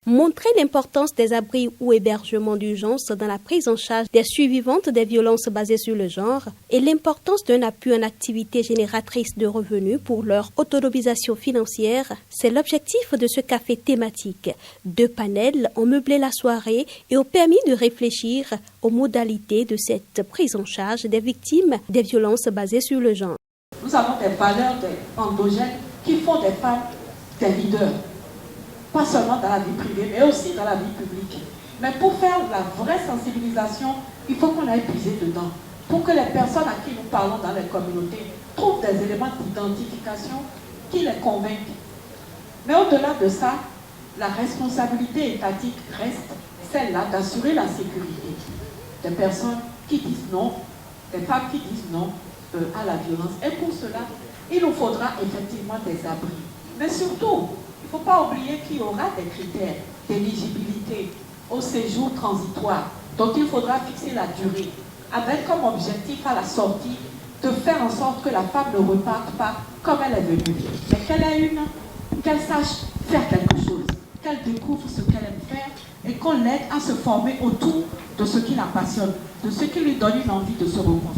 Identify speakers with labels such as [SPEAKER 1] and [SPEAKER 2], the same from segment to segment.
[SPEAKER 1] montrer l'importance des abris ou hébergements d'urgence dans la prise en charge des survivantes des violences basées sur le genre et l'importance d'un appui en activité génératrice de revenus pour leur autonomisation financière, c'est l'objectif de ce café thématique. 2 panels ont meublé la soirée et ont permis de réfléchir aux modalités de cette prise en charge des victimes des violences basées sur le genre.
[SPEAKER 2] Nous avons des valeurs endogènes qui font des femmes des leaders. Pas seulement dans la vie privée, mais aussi dans la vie publique. Mais pour faire la vraie sensibilisation, il faut qu'on aille puiser dedans. Pour que les personnes à qui nous parlons dans les communautés trouvent des éléments d'identification qui les convainquent. Mais au-delà de ça, la responsabilité étatique reste celle-là d'assurer la sécurité des personnes qui disent non, des femmes qui disent non à la violence. Et pour cela, il nous faudra effectivement des abris. Mais surtout, il ne faut pas oublier qu'il y aura des critères d'éligibilité au séjour transitoire. Donc il faudra fixer la durée, avec comme objectif à la sortie de faire en sorte que la femme ne reparte pas comme elle est venue, mais qu'elle sache faire quelque chose, qu'elle découvre ce qu'elle aime faire et qu'on l'aide à se former autour de ce qui la passionne, de ce qui lui donne une envie de se reconstruire.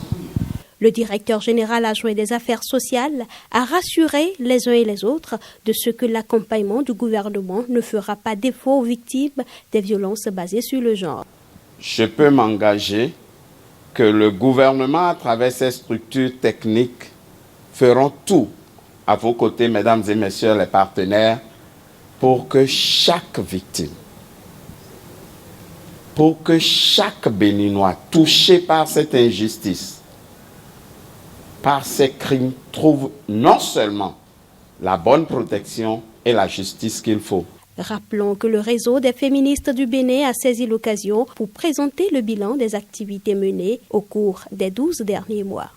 [SPEAKER 1] Le directeur général adjoint des affaires sociales a rassuré les uns et les autres de ce que l'accompagnement du gouvernement ne fera pas défaut aux victimes des violences basées sur le genre.
[SPEAKER 3] Je peux m'engager que le gouvernement, à travers ses structures techniques, feront tout à vos côtés, mesdames et messieurs les partenaires, pour que chaque victime, pour que chaque Béninois touché par cette injustice, par ces crimes, trouve non seulement la bonne protection et la justice qu'il faut.
[SPEAKER 1] Rappelons que le réseau des féministes du Bénin a saisi l'occasion pour présenter le bilan des activités menées au cours des 12 derniers mois.